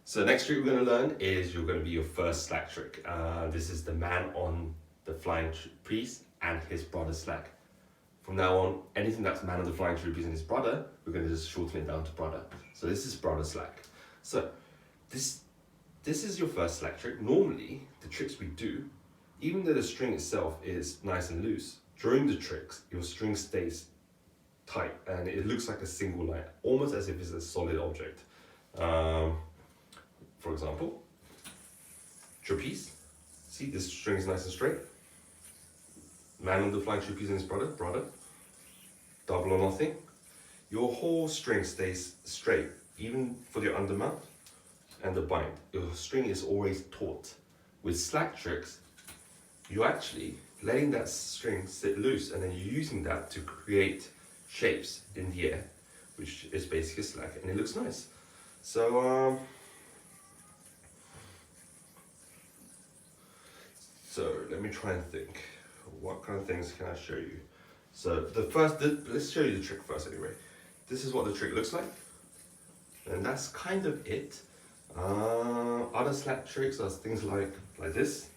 So the next trick we're going to learn is you're going to be your first slack trick. This is the man on the flying trapeze and his brother slack. From now on, anything that's man on the flying trapeze and his brother, we're going to just shorten it down to brother. So this is brother slack. So this is your first slack trick. Normally, the tricks we do, even though the string itself is nice and loose, during the tricks, your string stays tight and it looks like a single line, almost as if it's a solid object. For example, trapeze. See, this string is nice and straight. Man on the flying trapeze and his brother. Double or nothing. Your whole string stays straight, even for your undermount and the bind. Your string is always taut. With slack tricks, you're actually letting that string sit loose and then you're using that to create shapes in the air, which is basically slack, and it looks nice. So let me try and think. What kind of things can I show you? So let's show you the trick first anyway. This is what the trick looks like. And that's kind of it. Other slack tricks are things like this.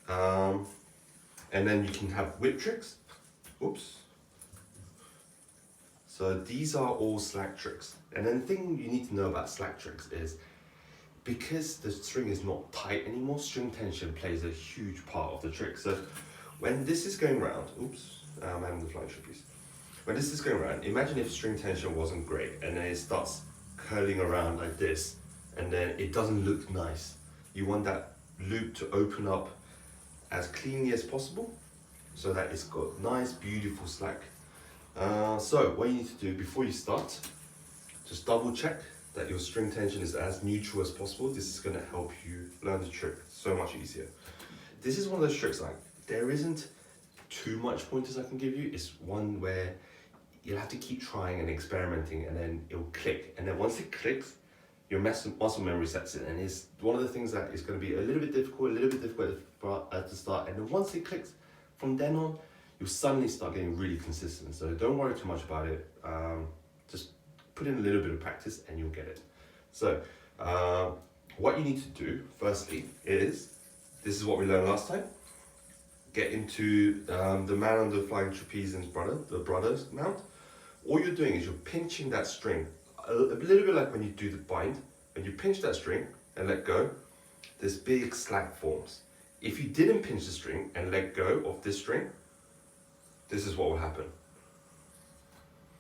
And then you can have whip tricks. Oops. So these are all slack tricks. And then the thing you need to know about slack tricks is because the string is not tight anymore, string tension plays a huge part of the trick. So when this is going round, I'm having the flying trapeze. When this is going around, imagine if string tension wasn't great and then it starts curling around like this and then it doesn't look nice. You want that loop to open up as cleanly as possible so that it's got nice, beautiful slack. So what you need to do before you start, just double check that your string tension is as neutral as possible. This is going to help you learn the trick so much easier. This is one of those tricks like there isn't too much pointers I can give you. It's one where you'll have to keep trying and experimenting and then it'll click. And then once it clicks, your muscle memory sets in, and it's one of the things that is going to be a little bit difficult at the start. And then once it clicks, from then on, you'll suddenly start getting really consistent. So don't worry too much about it. Just put in a little bit of practice and you'll get it. So what you need to do firstly is, this is what we learned last time. Get into the man on the flying trapeze and the brother's mount. All you're doing is you're pinching that string, a little bit like when you do the bind. When you pinch that string and let go, this big slack forms. If you didn't pinch the string and let go of this string, this is what will happen.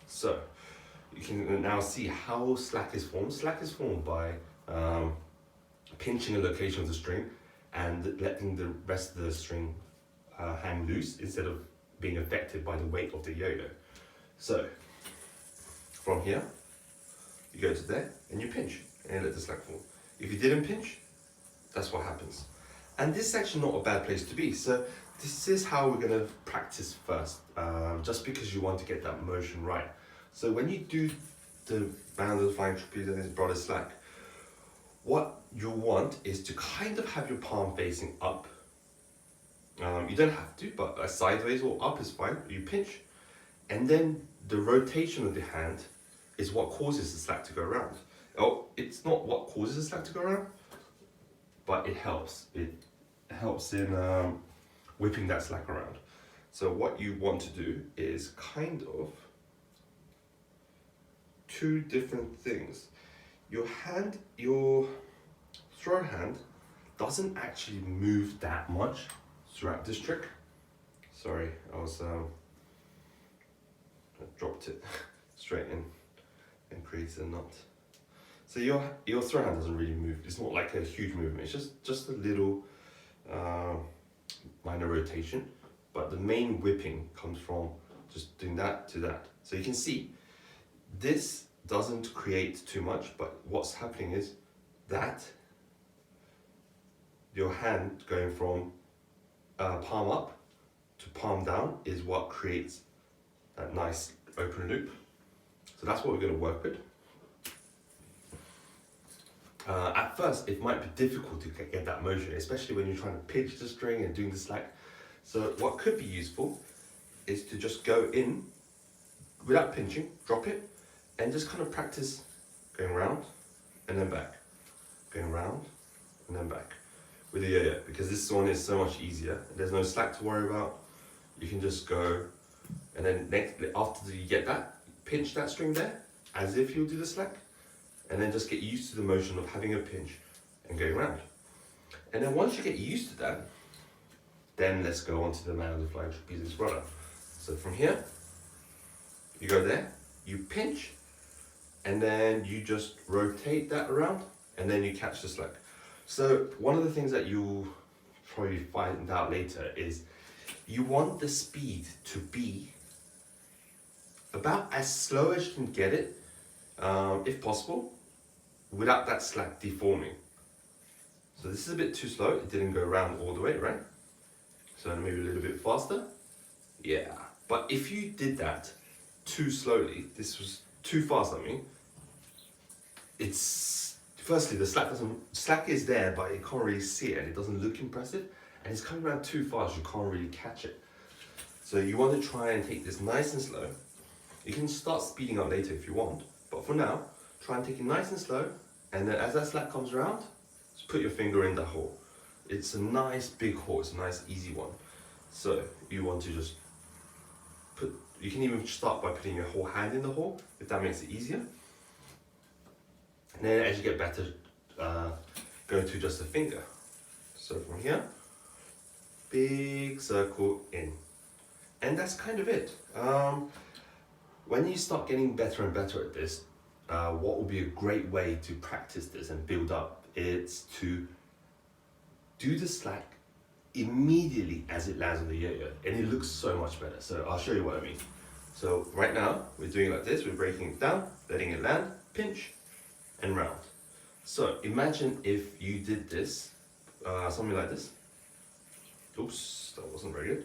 So you can now see how slack is formed. Slack is formed by pinching a location of the string and letting the rest of the string hang loose instead of being affected by the weight of the yo-yo. So from here, you go to there and you pinch and let the slack form. If you didn't pinch, that's what happens. And this is actually not a bad place to be. So this is how we're going to practice first, just because you want to get that motion right. So when you do the man on the flying trapeze and his brother slack, what you want is to kind of have your palm facing up. You don't have to, but sideways or up is fine. You pinch, and then the rotation of the hand is what causes the slack to go around. Oh, it's not what causes the slack to go around, but it helps. It helps in whipping that slack around. So what you want to do is kind of two different things. Your throw hand doesn't actually move that much throughout this trick. Sorry, I dropped it straight in and created a knot. So your throw hand doesn't really move. It's not like a huge movement. It's just a little minor rotation. But the main whipping comes from just doing that to that. So you can see this doesn't create too much, but what's happening is that your hand going from palm up to palm down is what creates that nice open loop. So that's what we're going to work with. At first, it might be difficult to get that motion, especially when you're trying to pinch the string and doing the slack. So what could be useful is to just go in without pinching, drop it, and just kind of practice going round and then back. Going round and then back with the yo-yo, because this one is so much easier. There's no slack to worry about. You can just go, and then after you get that, pinch that string there as if you'll do the slack, and then just get used to the motion of having a pinch and going round. And then once you get used to that, then let's go on to the man of the flying trapeze brother. So from here, you go there, you pinch, and then you just rotate that around, and then you catch the slack. So one of the things that you'll probably find out later is you want the speed to be about as slow as you can get it, if possible, without that slack deforming. So this is a bit too slow, it didn't go around all the way, right? So maybe a little bit faster. Yeah, but if you did that too slowly, this was too fast, I mean, it's, firstly, the slack is there, but you can't really see it and it doesn't look impressive, and it's coming around too fast, you can't really catch it. So you want to try and take this nice and slow. You can start speeding up later if you want, but for now, try and take it nice and slow, and then as that slack comes around, just put your finger in the hole. It's a nice big hole, it's a nice easy one. So you want to just put, you can even start by putting your whole hand in the hole, if that makes it easier. And then as you get better, go to just a finger. So from here, big circle in. And that's kind of it. When you start getting better and better at this, what will be a great way to practice this and build up, it's to do the slack immediately as it lands on the yo-yo, and it looks so much better. So I'll show you what I mean. So right now, we're doing it like this, we're breaking it down, letting it land, pinch, and round. So imagine if you did this, something like this. Oops, that wasn't very good.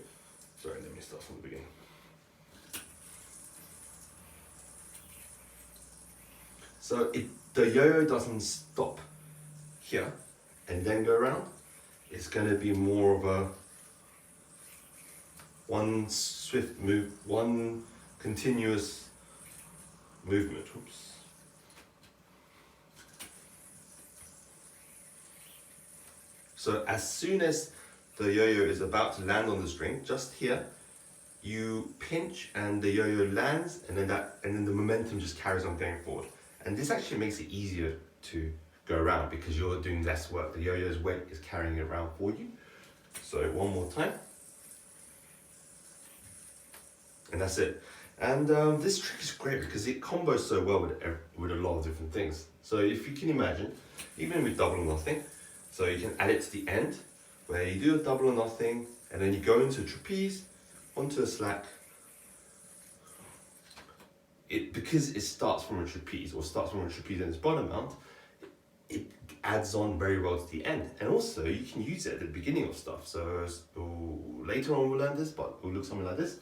Sorry, let me start from the beginning. So the yo-yo doesn't stop here and then go around. It's going to be more of a one swift move, one continuous movement. Oops. So as soon as the yo-yo is about to land on the string, just here, you pinch and the yo-yo lands, and then the momentum just carries on going forward. And this actually makes it easier to go around because you're doing less work. The yo-yo's weight is carrying it around for you. So one more time. And that's it. And this trick is great because it combos so well with a lot of different things. So if you can imagine, even with double or nothing, so you can add it to the end, where you do a double or nothing, and then you go into a trapeze, onto a slack. Because it starts from a trapeze, or starts from a trapeze and its bottom mount, it adds on very well to the end. And also, you can use it at the beginning of stuff. So later on we'll learn this, but it will look something like this.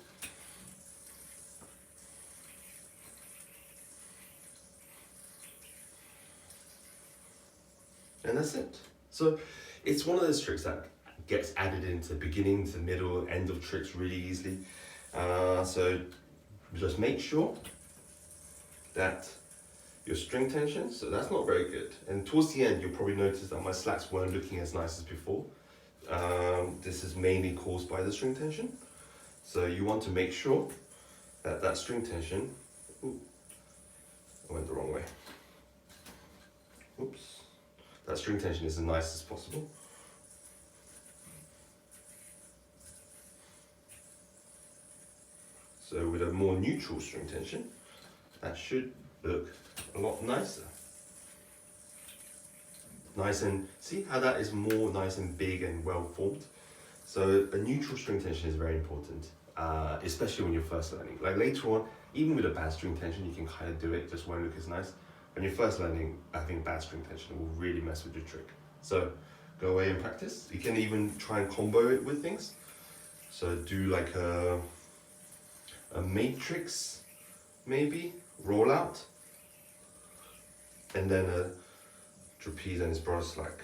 And that's it. So it's one of those tricks that gets added into beginning to middle, end of tricks really easily. So just make sure that your string tension, so that's not very good. And towards the end, you'll probably notice that my slacks weren't looking as nice as before. This is mainly caused by the string tension. So you want to make sure that that string tension, ooh, I went the wrong way. Oops. That string tension is as nice as possible. So with a more neutral string tension, that should look a lot nicer. Nice and, see how that is more nice and big and well formed? So a neutral string tension is very important, especially when you're first learning. Like later on, even with a bad string tension, you can kind of do it, just won't look as nice. When you're first learning, I think bad string tension will really mess with your trick. So go away and practice. You can even try and combo it with things. So do like a matrix, maybe, roll out, and then a trapeze and its brother slack.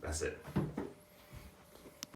That's it.